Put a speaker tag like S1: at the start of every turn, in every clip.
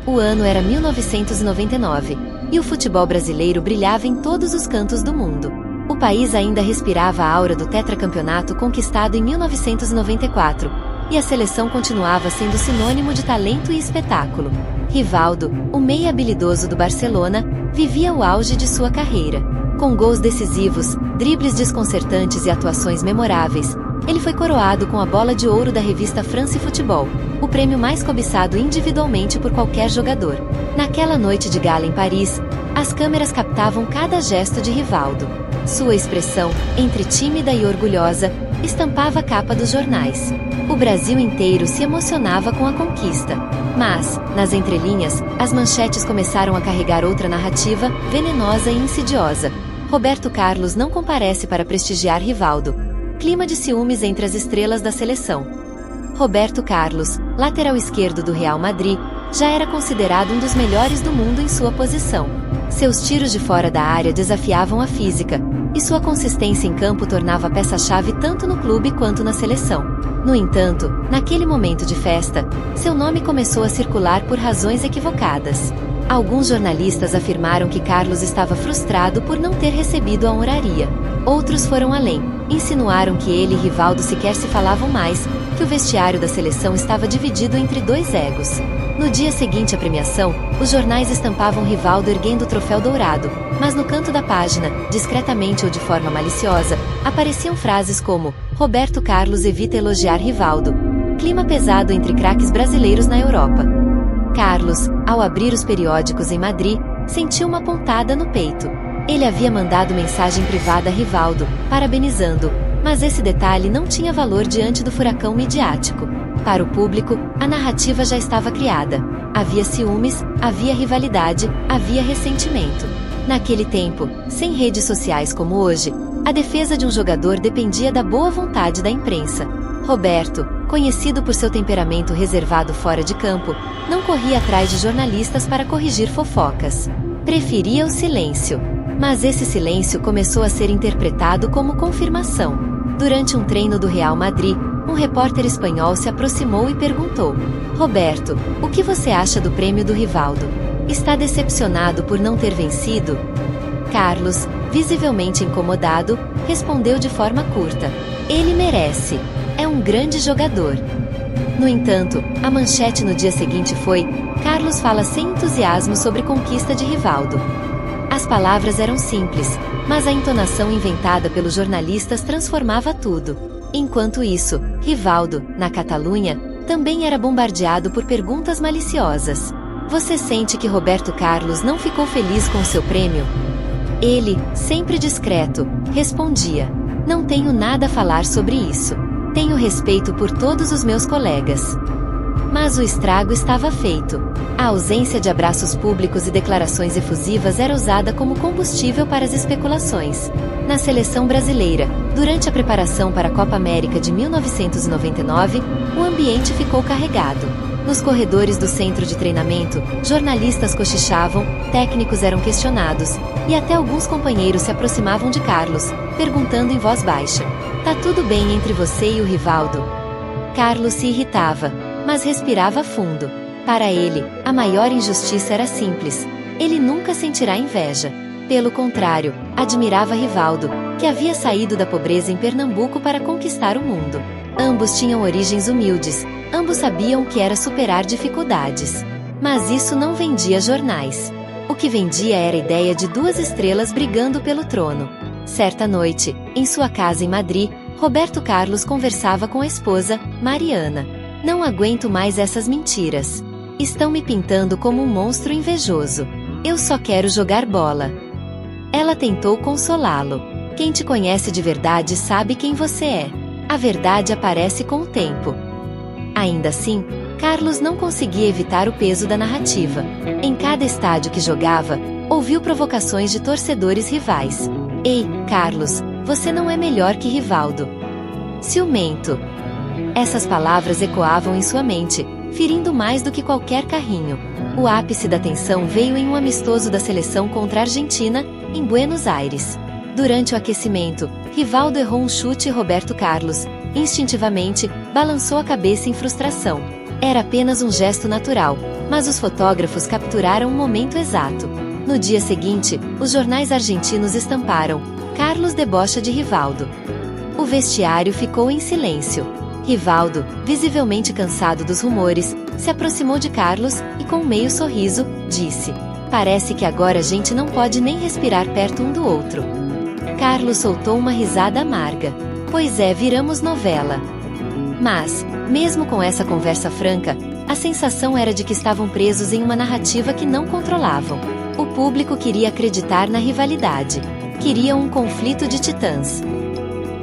S1: O ano era 1999, e o futebol brasileiro brilhava em todos os cantos do mundo. O país ainda respirava a aura do tetracampeonato conquistado em 1994, e a seleção continuava sendo sinônimo de talento e espetáculo. Rivaldo, o meia habilidoso do Barcelona, vivia o auge de sua carreira. Com gols decisivos, dribles desconcertantes e atuações memoráveis, ele foi coroado com a Bola de Ouro da revista France Football, o prêmio mais cobiçado individualmente por qualquer jogador. Naquela noite de gala em Paris, as câmeras captavam cada gesto de Rivaldo. Sua expressão, entre tímida e orgulhosa, estampava a capa dos jornais. O Brasil inteiro se emocionava com a conquista. Mas, nas entrelinhas, as manchetes começaram a carregar outra narrativa, venenosa e insidiosa. Roberto Carlos não comparece para prestigiar Rivaldo. Clima de ciúmes entre as estrelas da seleção. Roberto Carlos, lateral esquerdo do Real Madrid, já era considerado um dos melhores do mundo em sua posição. Seus tiros de fora da área desafiavam a física, e sua consistência em campo tornava a peça-chave tanto no clube quanto na seleção. No entanto, naquele momento de festa, seu nome começou a circular por razões equivocadas. Alguns jornalistas afirmaram que Carlos estava frustrado por não ter recebido a honraria. Outros foram além, insinuaram que ele e Rivaldo sequer se falavam mais, que o vestiário da seleção estava dividido entre dois egos. No dia seguinte à premiação, os jornais estampavam Rivaldo erguendo o troféu dourado, mas no canto da página, discretamente ou de forma maliciosa, apareciam frases como "Roberto Carlos evita elogiar Rivaldo". Clima pesado entre craques brasileiros na Europa. Carlos, ao abrir os periódicos em Madrid, sentiu uma pontada no peito. Ele havia mandado mensagem privada a Rivaldo, parabenizando, mas esse detalhe não tinha valor diante do furacão midiático. Para o público, a narrativa já estava criada. Havia ciúmes, havia rivalidade, havia ressentimento. Naquele tempo, sem redes sociais como hoje, a defesa de um jogador dependia da boa vontade da imprensa. Roberto, conhecido por seu temperamento reservado fora de campo, não corria atrás de jornalistas para corrigir fofocas. Preferia o silêncio. Mas esse silêncio começou a ser interpretado como confirmação. Durante um treino do Real Madrid, um repórter espanhol se aproximou e perguntou: "Roberto, o que você acha do prêmio do Rivaldo? Está decepcionado por não ter vencido?" Carlos, visivelmente incomodado, respondeu de forma curta: "Ele merece. É um grande jogador." No entanto, a manchete no dia seguinte foi: "Carlos fala sem entusiasmo sobre conquista de Rivaldo." As palavras eram simples, mas a entonação inventada pelos jornalistas transformava tudo. Enquanto isso, Rivaldo, na Catalunha, também era bombardeado por perguntas maliciosas. "Você sente que Roberto Carlos não ficou feliz com seu prêmio?" Ele, sempre discreto, respondia: "Não tenho nada a falar sobre isso. Tenho respeito por todos os meus colegas." Mas o estrago estava feito. A ausência de abraços públicos e declarações efusivas era usada como combustível para as especulações. Na seleção brasileira, durante a preparação para a Copa América de 1999, o ambiente ficou carregado. Nos corredores do centro de treinamento, jornalistas cochichavam, técnicos eram questionados, e até alguns companheiros se aproximavam de Carlos, perguntando em voz baixa: "Tá tudo bem entre você e o Rivaldo?" Carlos se irritava, mas respirava fundo. Para ele, a maior injustiça era simples: ele nunca sentirá inveja. Pelo contrário, admirava Rivaldo, que havia saído da pobreza em Pernambuco para conquistar o mundo. Ambos tinham origens humildes, ambos sabiam o que era superar dificuldades. Mas isso não vendia jornais. O que vendia era a ideia de duas estrelas brigando pelo trono. Certa noite, em sua casa em Madrid, Roberto Carlos conversava com a esposa, Mariana. "Não aguento mais essas mentiras. Estão me pintando como um monstro invejoso. Eu só quero jogar bola." Ela tentou consolá-lo. "Quem te conhece de verdade sabe quem você é. A verdade aparece com o tempo." Ainda assim, Carlos não conseguia evitar o peso da narrativa. Em cada estádio que jogava, ouviu provocações de torcedores rivais. "Ei, Carlos, você não é melhor que Rivaldo." "Ciumento." Essas palavras ecoavam em sua mente, ferindo mais do que qualquer carrinho. O ápice da tensão veio em um amistoso da seleção contra a Argentina, em Buenos Aires. Durante o aquecimento, Rivaldo errou um chute e Roberto Carlos, instintivamente, balançou a cabeça em frustração. Era apenas um gesto natural, mas os fotógrafos capturaram o momento exato. No dia seguinte, os jornais argentinos estamparam: Carlos debocha de Rivaldo. O vestiário ficou em silêncio. Rivaldo, visivelmente cansado dos rumores, se aproximou de Carlos e, com um meio sorriso, disse: parece que agora a gente não pode nem respirar perto um do outro. Carlos soltou uma risada amarga. Pois é, viramos novela. Mas, mesmo com essa conversa franca, a sensação era de que estavam presos em uma narrativa que não controlavam. O público queria acreditar na rivalidade. Queriam um conflito de titãs.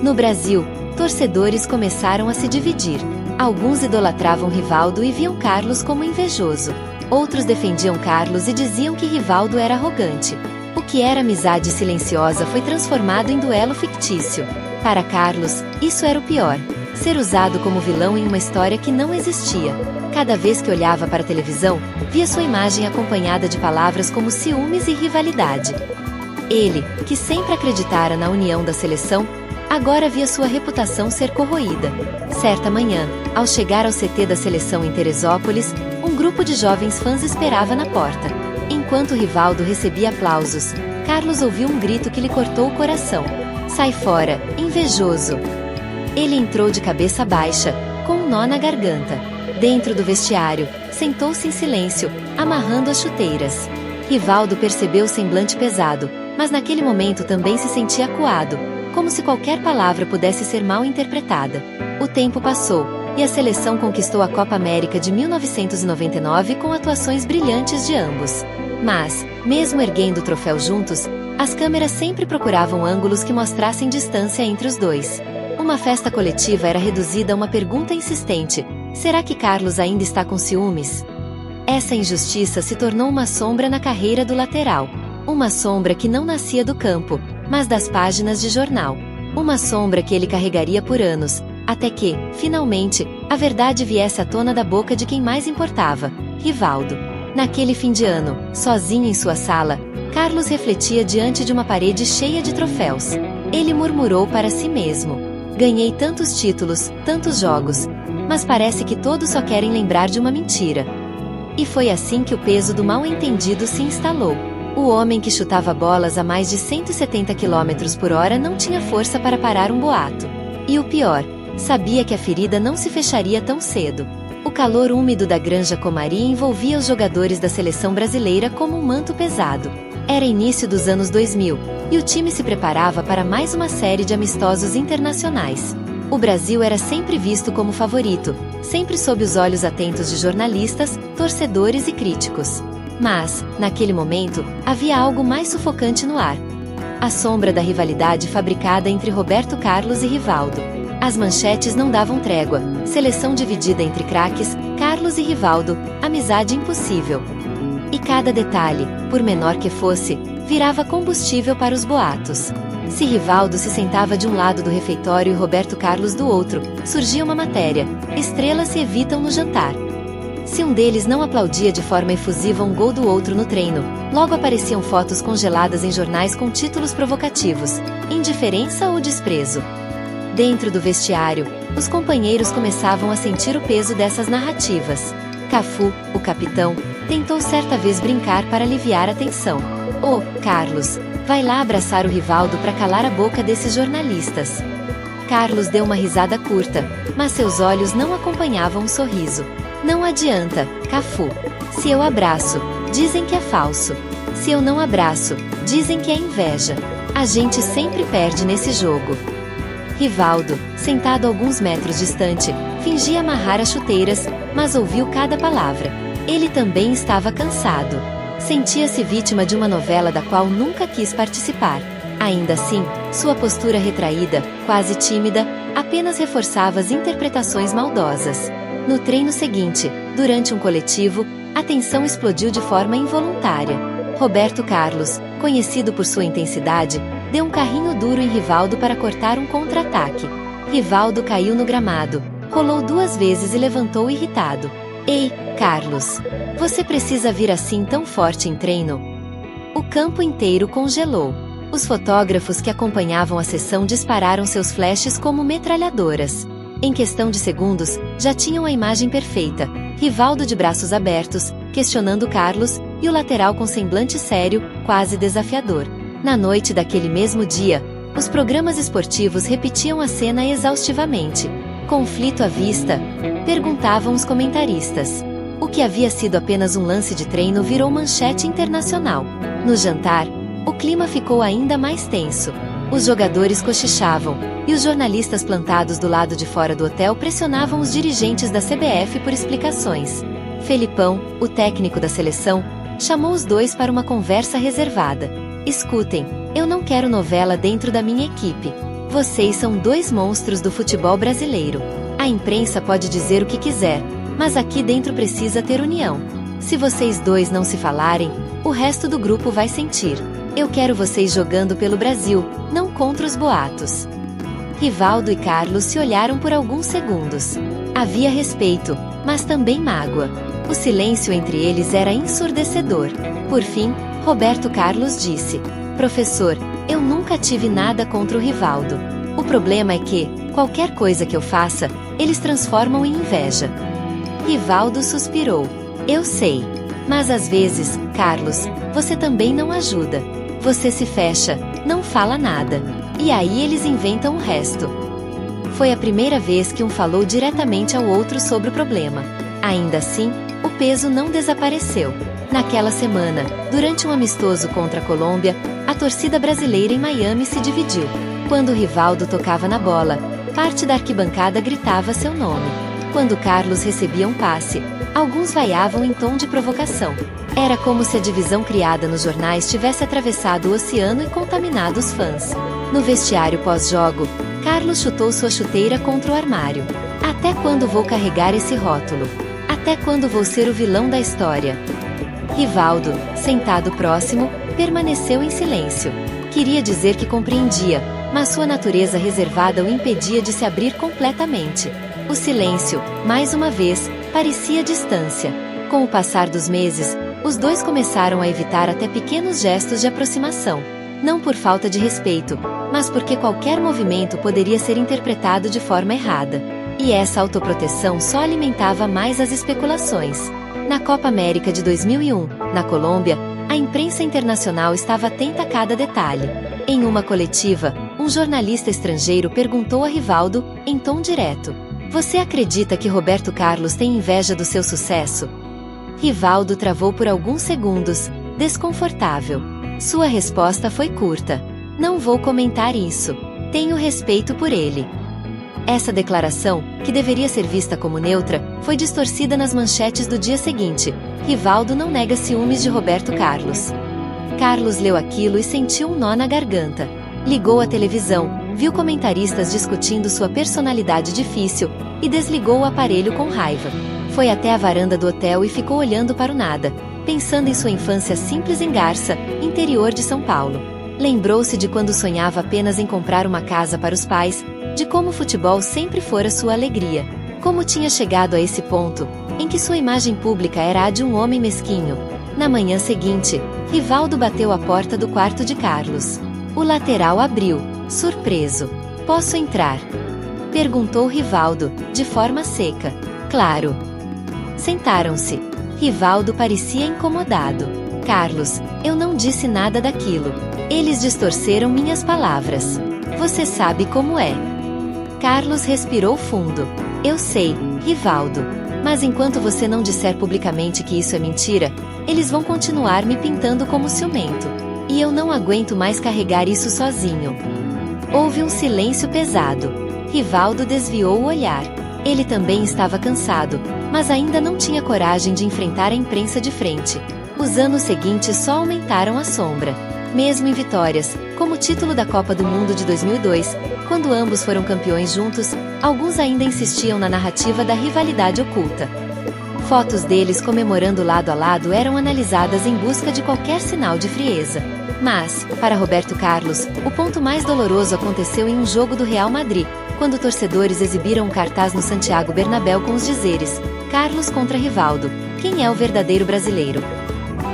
S1: No Brasil, torcedores começaram a se dividir. Alguns idolatravam Rivaldo e viam Carlos como invejoso. Outros defendiam Carlos e diziam que Rivaldo era arrogante. O que era amizade silenciosa foi transformado em duelo fictício. Para Carlos, isso era o pior. Ser usado como vilão em uma história que não existia. Cada vez que olhava para a televisão, via sua imagem acompanhada de palavras como ciúmes e rivalidade. Ele, que sempre acreditara na união da seleção, agora via sua reputação ser corroída. Certa manhã, ao chegar ao CT da seleção em Teresópolis, um grupo de jovens fãs esperava na porta. Enquanto Rivaldo recebia aplausos, Carlos ouviu um grito que lhe cortou o coração. Sai fora, invejoso! Ele entrou de cabeça baixa, com um nó na garganta. Dentro do vestiário, sentou-se em silêncio, amarrando as chuteiras. Rivaldo percebeu o semblante pesado, mas naquele momento também se sentia acuado, como se qualquer palavra pudesse ser mal interpretada. O tempo passou, e a seleção conquistou a Copa América de 1999 com atuações brilhantes de ambos. Mas, mesmo erguendo o troféu juntos, as câmeras sempre procuravam ângulos que mostrassem distância entre os dois. Uma festa coletiva era reduzida a uma pergunta insistente: será que Carlos ainda está com ciúmes? Essa injustiça se tornou uma sombra na carreira do lateral. Uma sombra que não nascia do campo, mas das páginas de jornal. Uma sombra que ele carregaria por anos, até que, finalmente, a verdade viesse à tona da boca de quem mais importava: Rivaldo. Naquele fim de ano, sozinho em sua sala, Carlos refletia diante de uma parede cheia de troféus. Ele murmurou para si mesmo: ganhei tantos títulos, tantos jogos, mas parece que todos só querem lembrar de uma mentira. E foi assim que o peso do mal-entendido se instalou. O homem que chutava bolas a mais de 170 km por hora não tinha força para parar um boato. E o pior, sabia que a ferida não se fecharia tão cedo. O calor úmido da Granja Comari envolvia os jogadores da seleção brasileira como um manto pesado. Era início dos anos 2000, e o time se preparava para mais uma série de amistosos internacionais. O Brasil era sempre visto como favorito, sempre sob os olhos atentos de jornalistas, torcedores e críticos. Mas, naquele momento, havia algo mais sufocante no ar. A sombra da rivalidade fabricada entre Roberto Carlos e Rivaldo. As manchetes não davam trégua: seleção dividida entre craques, Carlos e Rivaldo, amizade impossível. E cada detalhe, por menor que fosse, virava combustível para os boatos. Se Rivaldo se sentava de um lado do refeitório e Roberto Carlos do outro, surgia uma matéria: estrelas se evitam no jantar. Se um deles não aplaudia de forma efusiva um gol do outro no treino, logo apareciam fotos congeladas em jornais com títulos provocativos: indiferença ou desprezo. Dentro do vestiário, os companheiros começavam a sentir o peso dessas narrativas. Cafu, o capitão, tentou certa vez brincar para aliviar a tensão: "Ô, Carlos, vai lá abraçar o Rivaldo para calar a boca desses jornalistas." Carlos deu uma risada curta, mas seus olhos não acompanhavam um sorriso. "Não adianta, Cafu. Se eu abraço, dizem que é falso. Se eu não abraço, dizem que é inveja. A gente sempre perde nesse jogo." Rivaldo, sentado a alguns metros distante, fingia amarrar as chuteiras, mas ouviu cada palavra. Ele também estava cansado. Sentia-se vítima de uma novela da qual nunca quis participar. Ainda assim, sua postura retraída, quase tímida, apenas reforçava as interpretações maldosas. No treino seguinte, durante um coletivo, a tensão explodiu de forma involuntária. Roberto Carlos, conhecido por sua intensidade, deu um carrinho duro em Rivaldo para cortar um contra-ataque. Rivaldo caiu no gramado, rolou 2 vezes e levantou irritado. "Ei, Carlos, você precisa vir assim tão forte em treino?" O campo inteiro congelou. Os fotógrafos que acompanhavam a sessão dispararam seus flashes como metralhadoras. Em questão de segundos, já tinham a imagem perfeita: Rivaldo de braços abertos, questionando Carlos, e o lateral com semblante sério, quase desafiador. Na noite daquele mesmo dia, os programas esportivos repetiam a cena exaustivamente. Conflito à vista? Perguntavam os comentaristas. O que havia sido apenas um lance de treino virou manchete internacional. No jantar, o clima ficou ainda mais tenso. Os jogadores cochichavam, e os jornalistas plantados do lado de fora do hotel pressionavam os dirigentes da CBF por explicações. Felipão, o técnico da seleção, chamou os dois para uma conversa reservada. Escutem, eu não quero novela dentro da minha equipe. Vocês são dois monstros do futebol brasileiro. A imprensa pode dizer o que quiser, mas aqui dentro precisa ter união. Se vocês dois não se falarem, o resto do grupo vai sentir. Eu quero vocês jogando pelo Brasil, não contra os boatos. Rivaldo e Carlos se olharam por alguns segundos. Havia respeito, mas também mágoa. O silêncio entre eles era ensurdecedor. Por fim, Roberto Carlos disse: "Professor, eu nunca tive nada contra o Rivaldo. O problema é que, qualquer coisa que eu faça, eles transformam em inveja." Rivaldo suspirou. "Eu sei. Mas às vezes, Carlos, você também não ajuda. Você se fecha, não fala nada. E aí eles inventam o resto." Foi a primeira vez que um falou diretamente ao outro sobre o problema. Ainda assim, o peso não desapareceu. Naquela semana, durante um amistoso contra a Colômbia, a torcida brasileira em Miami se dividiu. Quando Rivaldo tocava na bola, parte da arquibancada gritava seu nome. Quando Carlos recebia um passe, alguns vaiavam em tom de provocação. Era como se a divisão criada nos jornais tivesse atravessado o oceano e contaminado os fãs. No vestiário pós-jogo, Carlos chutou sua chuteira contra o armário. "Até quando vou carregar esse rótulo? Até quando vou ser o vilão da história?" Rivaldo, sentado próximo, permaneceu em silêncio. Queria dizer que compreendia, mas sua natureza reservada o impedia de se abrir completamente. O silêncio, mais uma vez, parecia distância. Com o passar dos meses, os dois começaram a evitar até pequenos gestos de aproximação. Não por falta de respeito, mas porque qualquer movimento poderia ser interpretado de forma errada. E essa autoproteção só alimentava mais as especulações. Na Copa América de 2001, na Colômbia, a imprensa internacional estava atenta a cada detalhe. Em uma coletiva, um jornalista estrangeiro perguntou a Rivaldo, em tom direto: "Você acredita que Roberto Carlos tem inveja do seu sucesso?" Rivaldo travou por alguns segundos, desconfortável. Sua resposta foi curta: "Não vou comentar isso. Tenho respeito por ele." Essa declaração, que deveria ser vista como neutra, foi distorcida nas manchetes do dia seguinte. Rivaldo não nega ciúmes de Roberto Carlos. Carlos leu aquilo e sentiu um nó na garganta. Ligou a televisão, viu comentaristas discutindo sua personalidade difícil, e desligou o aparelho com raiva. Foi até a varanda do hotel e ficou olhando para o nada, pensando em sua infância simples em Garça, interior de São Paulo. Lembrou-se de quando sonhava apenas em comprar uma casa para os pais, de como o futebol sempre fora sua alegria. Como tinha chegado a esse ponto, em que sua imagem pública era a de um homem mesquinho. Na manhã seguinte, Rivaldo bateu à porta do quarto de Carlos. O lateral abriu, surpreso. "Posso entrar?" perguntou Rivaldo, de forma seca. "Claro." Sentaram-se. Rivaldo parecia incomodado. "Carlos, eu não disse nada daquilo. Eles distorceram minhas palavras. Você sabe como é." Carlos respirou fundo. "Eu sei, Rivaldo. Mas enquanto você não disser publicamente que isso é mentira, eles vão continuar me pintando como ciumento. E eu não aguento mais carregar isso sozinho." Houve um silêncio pesado. Rivaldo desviou o olhar. Ele também estava cansado, mas ainda não tinha coragem de enfrentar a imprensa de frente. Os anos seguintes só aumentaram a sombra. Mesmo em vitórias, como o título da Copa do Mundo de 2002, quando ambos foram campeões juntos, alguns ainda insistiam na narrativa da rivalidade oculta. Fotos deles comemorando lado a lado eram analisadas em busca de qualquer sinal de frieza. Mas, para Roberto Carlos, o ponto mais doloroso aconteceu em um jogo do Real Madrid, quando torcedores exibiram um cartaz no Santiago Bernabéu com os dizeres: "Carlos contra Rivaldo, quem é o verdadeiro brasileiro?"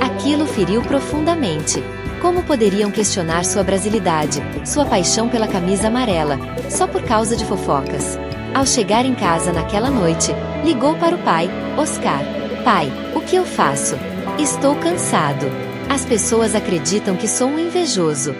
S1: Aquilo feriu profundamente. Como poderiam questionar sua brasilidade, sua paixão pela camisa amarela, só por causa de fofocas? Ao chegar em casa naquela noite, Ligou para o pai, Oscar. Pai, o que eu faço? Estou cansado. As pessoas acreditam que sou um invejoso.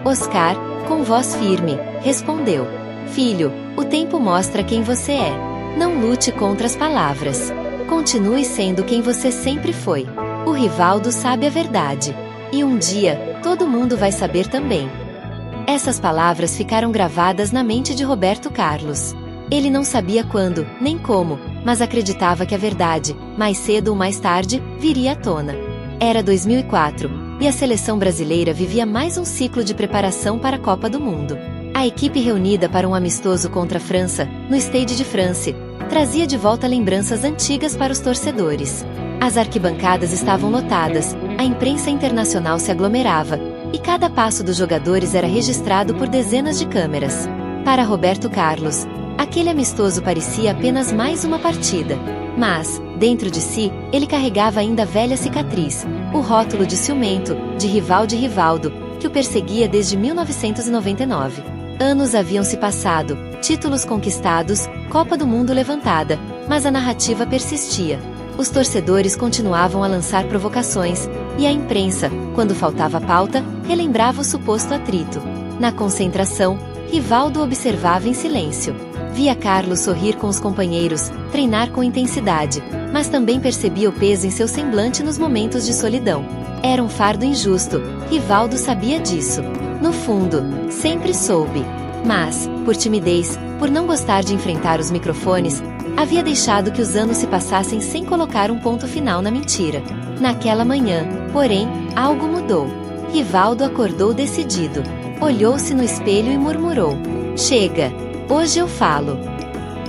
S1: Oscar, com voz firme, respondeu: Filho, o tempo mostra quem você é. Não lute contra as palavras. Continue sendo quem você sempre foi. O Rivaldo sabe a verdade. E um dia, todo mundo vai saber também. Essas palavras ficaram gravadas na mente de Roberto Carlos. Ele não sabia quando, nem como, mas acreditava que a verdade, mais cedo ou mais tarde, viria à tona. Era 2004, e a seleção brasileira vivia mais um ciclo de preparação para a Copa do Mundo. A equipe reunida para um amistoso contra a França, no Stade de France, trazia de volta lembranças antigas para os torcedores. As arquibancadas estavam lotadas, a imprensa internacional se aglomerava, e cada passo dos jogadores era registrado por dezenas de câmeras. Para Roberto Carlos, aquele amistoso parecia apenas mais uma partida. Mas, dentro de si, ele carregava ainda a velha cicatriz, o rótulo de ciumento, de Rivaldo, que o perseguia desde 1999. Anos haviam se passado, títulos conquistados, Copa do Mundo levantada, mas a narrativa persistia. Os torcedores continuavam a lançar provocações, e a imprensa, quando faltava pauta, relembrava o suposto atrito. Na concentração, Rivaldo observava em silêncio. Via Carlos sorrir com os companheiros, treinar com intensidade, mas também percebia o peso em seu semblante nos momentos de solidão. Era um fardo injusto, Rivaldo sabia disso. No fundo, sempre soube. Mas, por timidez, por não gostar de enfrentar os microfones, havia deixado que os anos se passassem sem colocar um ponto final na mentira. Naquela manhã, porém, algo mudou. Rivaldo acordou decidido. Olhou-se no espelho e murmurou: Chega! Hoje eu falo.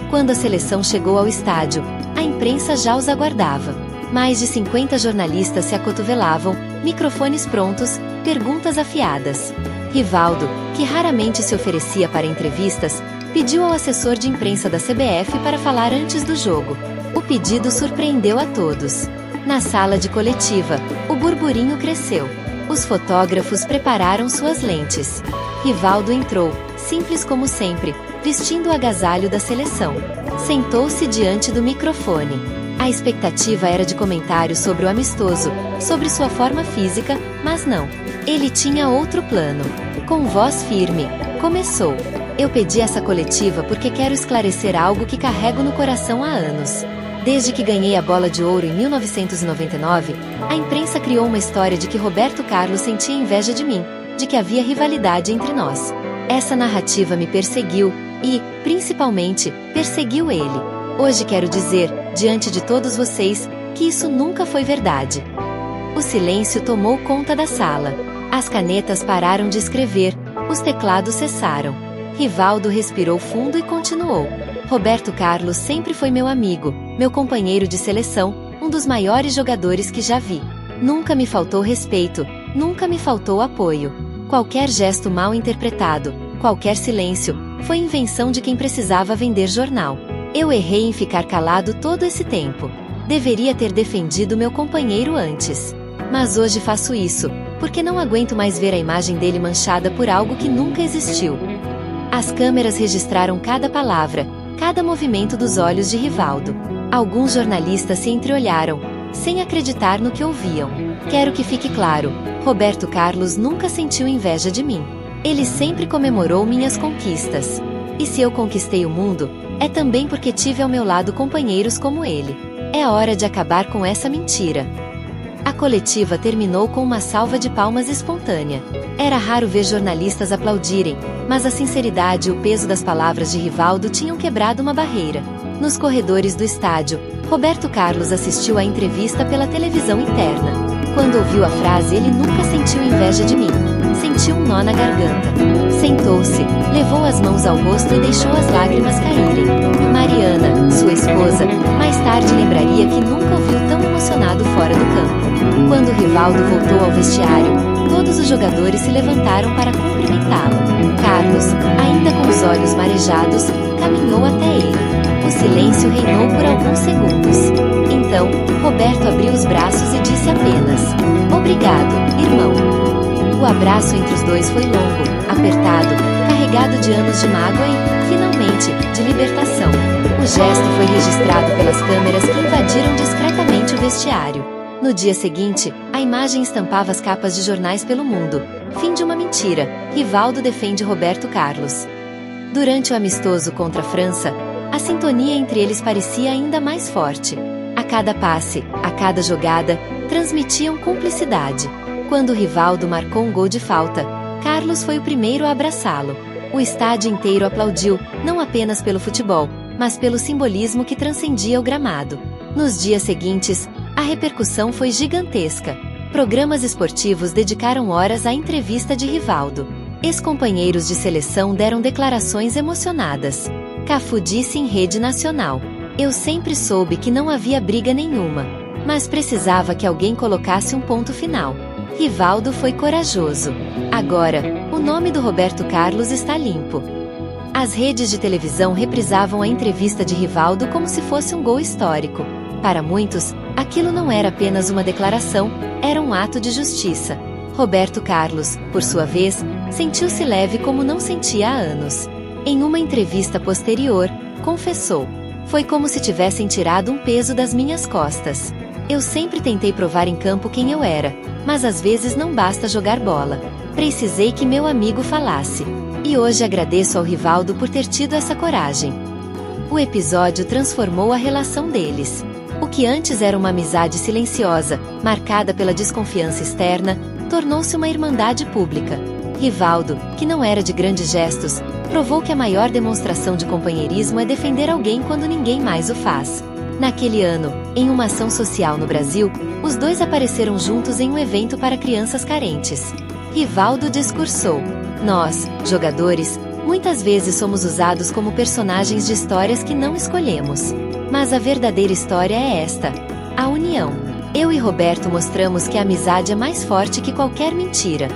S1: Quando a seleção chegou ao estádio, a imprensa já os aguardava. Mais de 50 jornalistas se acotovelavam, microfones prontos, perguntas afiadas. Rivaldo, que raramente se oferecia para entrevistas, pediu ao assessor de imprensa da CBF para falar antes do jogo. O pedido surpreendeu a todos. Na sala de coletiva, o burburinho cresceu. Os fotógrafos prepararam suas lentes. Rivaldo entrou, simples como sempre, vestindo o agasalho da seleção. Sentou-se diante do microfone. A expectativa era de comentários sobre o amistoso, sobre sua forma física, mas não. Ele tinha outro plano. Com voz firme, começou: Eu pedi essa coletiva porque quero esclarecer algo que carrego no coração há anos. Desde que ganhei a Bola de Ouro em 1999, a imprensa criou uma história de que Roberto Carlos sentia inveja de mim, de que havia rivalidade entre nós. Essa narrativa me perseguiu e, principalmente, perseguiu ele. Hoje quero dizer, diante de todos vocês, que isso nunca foi verdade. O silêncio tomou conta da sala. As canetas pararam de escrever, os teclados cessaram. Rivaldo respirou fundo e continuou: Roberto Carlos sempre foi meu amigo, meu companheiro de seleção, um dos maiores jogadores que já vi. Nunca me faltou respeito, nunca me faltou apoio. Qualquer gesto mal interpretado, qualquer silêncio, foi invenção de quem precisava vender jornal. Eu errei em ficar calado todo esse tempo. Deveria ter defendido meu companheiro antes. Mas hoje faço isso, porque não aguento mais ver a imagem dele manchada por algo que nunca existiu. As câmeras registraram cada palavra, cada movimento dos olhos de Rivaldo. Alguns jornalistas se entreolharam, sem acreditar no que ouviam. Quero que fique claro, Roberto Carlos nunca sentiu inveja de mim. Ele sempre comemorou minhas conquistas. E se eu conquistei o mundo, é também porque tive ao meu lado companheiros como ele. É hora de acabar com essa mentira. A coletiva terminou com uma salva de palmas espontânea. Era raro ver jornalistas aplaudirem, mas a sinceridade e o peso das palavras de Rivaldo tinham quebrado uma barreira. Nos corredores do estádio, Roberto Carlos assistiu à entrevista pela televisão interna. Quando ouviu a frase "ele nunca sentiu inveja de mim", sentiu um nó na garganta. Sentou-se, levou as mãos ao rosto e deixou as lágrimas caírem. Mariana, sua esposa, mais tarde lembraria que nunca o viu tão emocionado fora do campo. Quando Rivaldo voltou ao vestiário, todos os jogadores se levantaram para cumprimentá-lo. Carlos, ainda com os olhos marejados, caminhou até ele. O silêncio reinou por alguns segundos. Então, Roberto abriu os braços e disse apenas: "Obrigado, irmão." O abraço entre os dois foi longo, apertado, carregado de anos de mágoa e finalmente, de libertação. O gesto foi registrado pelas câmeras que invadiram discretamente o vestiário. No dia seguinte, a imagem estampava as capas de jornais pelo mundo. Fim de uma mentira. Rivaldo defende Roberto Carlos. Durante o amistoso contra a França, a sintonia entre eles parecia ainda mais forte. A cada passe, a cada jogada, transmitiam cumplicidade. Quando Rivaldo marcou um gol de falta, Carlos foi o primeiro a abraçá-lo. O estádio inteiro aplaudiu, não apenas pelo futebol, mas pelo simbolismo que transcendia o gramado. Nos dias seguintes, a repercussão foi gigantesca. Programas esportivos dedicaram horas à entrevista de Rivaldo. Ex-companheiros de seleção deram declarações emocionadas. Cafu disse em rede nacional: "Eu sempre soube que não havia briga nenhuma, mas precisava que alguém colocasse um ponto final. Rivaldo foi corajoso. Agora, o nome do Roberto Carlos está limpo." As redes de televisão reprisavam a entrevista de Rivaldo como se fosse um gol histórico. Para muitos, aquilo não era apenas uma declaração, era um ato de justiça. Roberto Carlos, por sua vez, sentiu-se leve como não sentia há anos. Em uma entrevista posterior, confessou: "Foi como se tivessem tirado um peso das minhas costas. Eu sempre tentei provar em campo quem eu era, mas às vezes não basta jogar bola. Precisei que meu amigo falasse. E hoje agradeço ao Rivaldo por ter tido essa coragem." O episódio transformou a relação deles. O que antes era uma amizade silenciosa, marcada pela desconfiança externa, tornou-se uma irmandade pública. Rivaldo, que não era de grandes gestos, provou que a maior demonstração de companheirismo é defender alguém quando ninguém mais o faz. Naquele ano, em uma ação social no Brasil, os dois apareceram juntos em um evento para crianças carentes. Rivaldo discursou: "Nós, jogadores, muitas vezes somos usados como personagens de histórias que não escolhemos. Mas a verdadeira história é esta: a união. Eu e Roberto mostramos que a amizade é mais forte que qualquer mentira."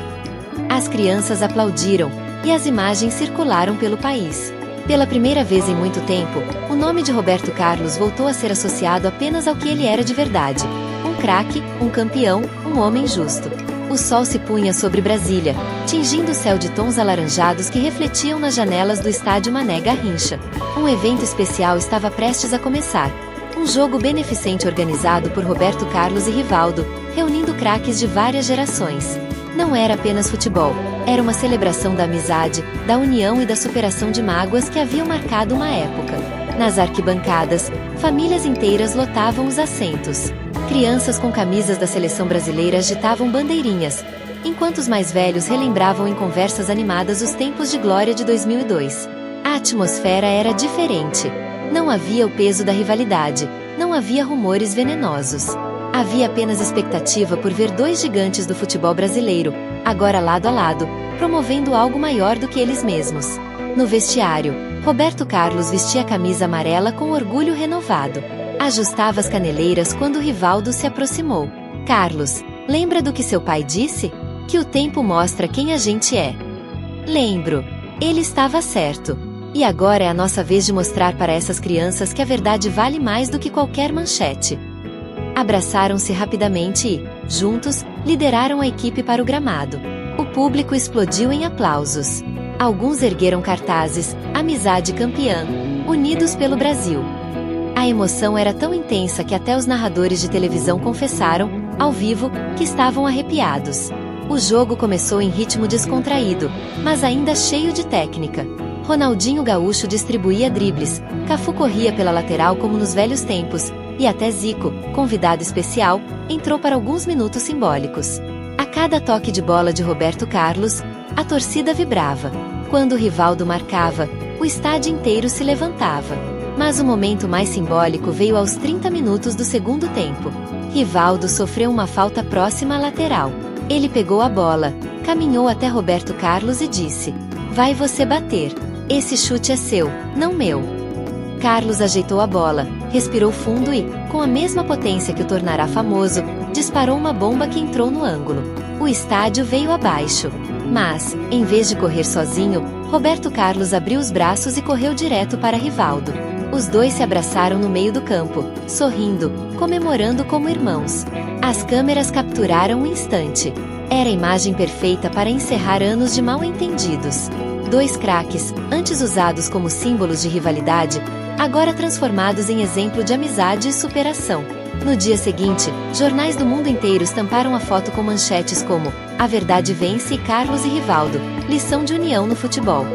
S1: As crianças aplaudiram, e as imagens circularam pelo país. Pela primeira vez em muito tempo, o nome de Roberto Carlos voltou a ser associado apenas ao que ele era de verdade: um craque, um campeão, um homem justo. O sol se punha sobre Brasília, tingindo o céu de tons alaranjados que refletiam nas janelas do estádio Mané Garrincha. Um evento especial estava prestes a começar. Um jogo beneficente organizado por Roberto Carlos e Rivaldo, reunindo craques de várias gerações. Não era apenas futebol, era uma celebração da amizade, da união e da superação de mágoas que haviam marcado uma época. Nas arquibancadas, famílias inteiras lotavam os assentos. Crianças com camisas da seleção brasileira agitavam bandeirinhas, enquanto os mais velhos relembravam em conversas animadas os tempos de glória de 2002. A atmosfera era diferente. Não havia o peso da rivalidade, não havia rumores venenosos. Havia apenas expectativa por ver dois gigantes do futebol brasileiro, agora lado a lado, promovendo algo maior do que eles mesmos. No vestiário, Roberto Carlos vestia a camisa amarela com orgulho renovado. Ajustava as caneleiras quando Rivaldo se aproximou. "Carlos, lembra do que seu pai disse? Que o tempo mostra quem a gente é." "Lembro. Ele estava certo. E agora é a nossa vez de mostrar para essas crianças que a verdade vale mais do que qualquer manchete." Abraçaram-se rapidamente e, juntos, lideraram a equipe para o gramado. O público explodiu em aplausos. Alguns ergueram cartazes: "Amizade campeã. Unidos pelo Brasil." A emoção era tão intensa que até os narradores de televisão confessaram, ao vivo, que estavam arrepiados. O jogo começou em ritmo descontraído, mas ainda cheio de técnica. Ronaldinho Gaúcho distribuía dribles, Cafu corria pela lateral como nos velhos tempos, e até Zico, convidado especial, entrou para alguns minutos simbólicos. A cada toque de bola de Roberto Carlos, a torcida vibrava. Quando Rivaldo marcava, o estádio inteiro se levantava. Mas o momento mais simbólico veio aos 30 minutos do segundo tempo. Rivaldo sofreu uma falta próxima à lateral. Ele pegou a bola, caminhou até Roberto Carlos e disse: "Vai você bater. Esse chute é seu, não meu." Carlos ajeitou a bola, respirou fundo e, com a mesma potência que o tornará famoso, disparou uma bomba que entrou no ângulo. O estádio veio abaixo. Mas, em vez de correr sozinho, Roberto Carlos abriu os braços e correu direto para Rivaldo. Os dois se abraçaram no meio do campo, sorrindo, comemorando como irmãos. As câmeras capturaram o instante. Era a imagem perfeita para encerrar anos de mal-entendidos. Dois craques, antes usados como símbolos de rivalidade, agora transformados em exemplo de amizade e superação. No dia seguinte, jornais do mundo inteiro estamparam a foto com manchetes como "A verdade vence" e "Carlos e Rivaldo, lição de união no futebol".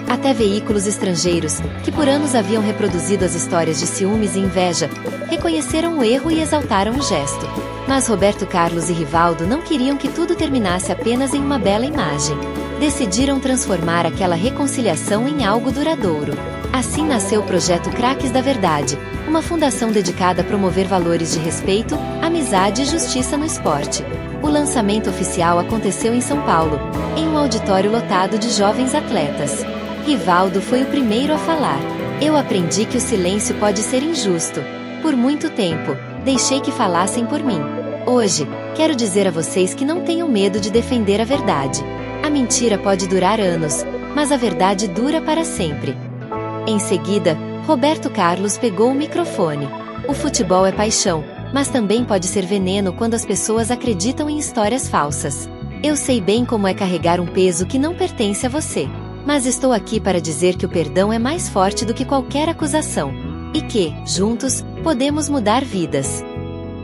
S1: Até veículos estrangeiros, que por anos haviam reproduzido as histórias de ciúmes e inveja, reconheceram o erro e exaltaram o gesto. Mas Roberto Carlos e Rivaldo não queriam que tudo terminasse apenas em uma bela imagem. Decidiram transformar aquela reconciliação em algo duradouro. Assim nasceu o projeto Craques da Verdade, uma fundação dedicada a promover valores de respeito, amizade e justiça no esporte. O lançamento oficial aconteceu em São Paulo, em um auditório lotado de jovens atletas. Rivaldo foi o primeiro a falar. "Eu aprendi que o silêncio pode ser injusto. Por muito tempo, deixei que falassem por mim. Hoje, quero dizer a vocês que não tenham medo de defender a verdade. A mentira pode durar anos, mas a verdade dura para sempre." Em seguida, Roberto Carlos pegou o microfone. "O futebol é paixão, mas também pode ser veneno quando as pessoas acreditam em histórias falsas. Eu sei bem como é carregar um peso que não pertence a você. Mas estou aqui para dizer que o perdão é mais forte do que qualquer acusação. E que, juntos, podemos mudar vidas."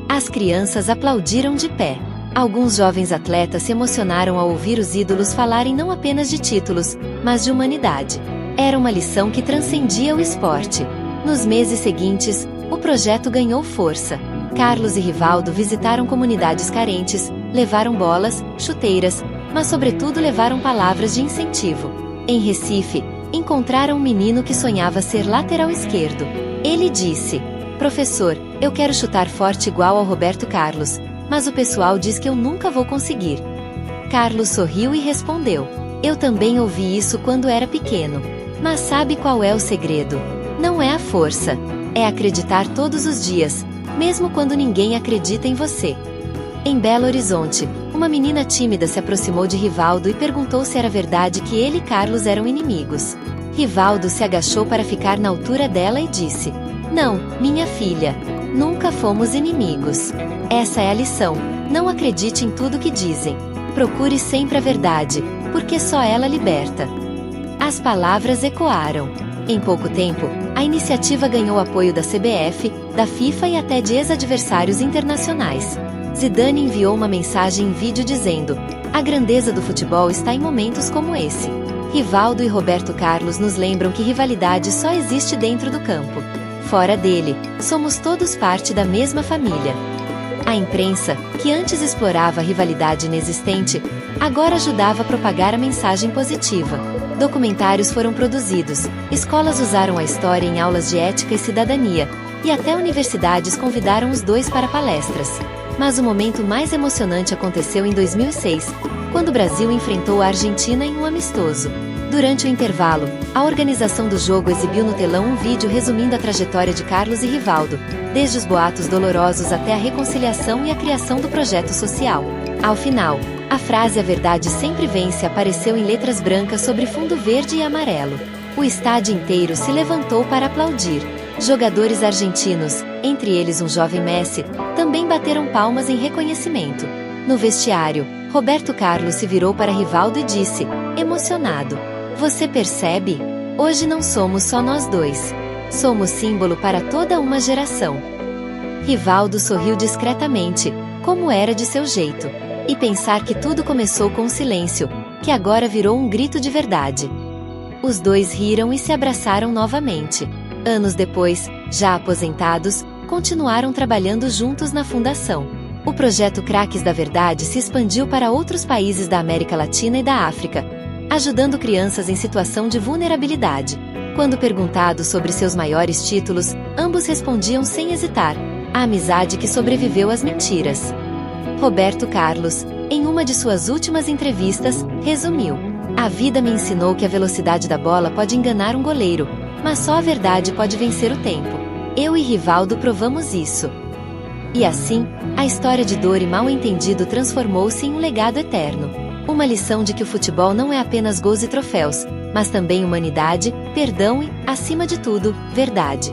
S1: As crianças aplaudiram de pé. Alguns jovens atletas se emocionaram ao ouvir os ídolos falarem não apenas de títulos, mas de humanidade. Era uma lição que transcendia o esporte. Nos meses seguintes, o projeto ganhou força. Carlos e Rivaldo visitaram comunidades carentes, levaram bolas, chuteiras, mas sobretudo levaram palavras de incentivo. Em Recife, encontraram um menino que sonhava ser lateral esquerdo. Ele disse: "Professor, eu quero chutar forte igual ao Roberto Carlos, mas o pessoal diz que eu nunca vou conseguir." Carlos sorriu e respondeu: "Eu também ouvi isso quando era pequeno. Mas sabe qual é o segredo? Não é a força. É acreditar todos os dias, mesmo quando ninguém acredita em você." Em Belo Horizonte, uma menina tímida se aproximou de Rivaldo e perguntou se era verdade que ele e Carlos eram inimigos. Rivaldo se agachou para ficar na altura dela e disse: "Não, minha filha. Nunca fomos inimigos. Essa é a lição. Não acredite em tudo que dizem. Procure sempre a verdade, porque só ela liberta." As palavras ecoaram. Em pouco tempo, a iniciativa ganhou apoio da CBF, da FIFA e até de ex-adversários internacionais. Zidane enviou uma mensagem em vídeo dizendo: "A grandeza do futebol está em momentos como esse." Rivaldo e Roberto Carlos nos lembram que rivalidade só existe dentro do campo. Fora dele, somos todos parte da mesma família. A imprensa, que antes explorava a rivalidade inexistente, agora ajudava a propagar a mensagem positiva. Documentários foram produzidos, escolas usaram a história em aulas de ética e cidadania, e até universidades convidaram os dois para palestras. Mas o momento mais emocionante aconteceu em 2006, quando o Brasil enfrentou a Argentina em um amistoso. Durante o intervalo, a organização do jogo exibiu no telão um vídeo resumindo a trajetória de Carlos e Rivaldo, desde os boatos dolorosos até a reconciliação e a criação do projeto social. Ao final, a frase "A verdade sempre vence" apareceu em letras brancas sobre fundo verde e amarelo. O estádio inteiro se levantou para aplaudir. Jogadores argentinos, entre eles um jovem Messi, também bateram palmas em reconhecimento. No vestiário, Roberto Carlos se virou para Rivaldo e disse, emocionado: "Você percebe? Hoje não somos só nós dois. Somos símbolo para toda uma geração." Rivaldo sorriu discretamente, como era de seu jeito. E pensar que tudo começou com um silêncio, que agora virou um grito de verdade. Os dois riram e se abraçaram novamente. Anos depois, já aposentados, continuaram trabalhando juntos na fundação. O projeto Craques da Verdade se expandiu para outros países da América Latina e da África, ajudando crianças em situação de vulnerabilidade. Quando perguntados sobre seus maiores títulos, ambos respondiam sem hesitar: a amizade que sobreviveu às mentiras. Roberto Carlos, em uma de suas últimas entrevistas, resumiu: "A vida me ensinou que a velocidade da bola pode enganar um goleiro, mas só a verdade pode vencer o tempo. Eu e Rivaldo provamos isso." E assim, a história de dor e mal-entendido transformou-se em um legado eterno. Uma lição de que o futebol não é apenas gols e troféus, mas também humanidade, perdão e, acima de tudo, verdade.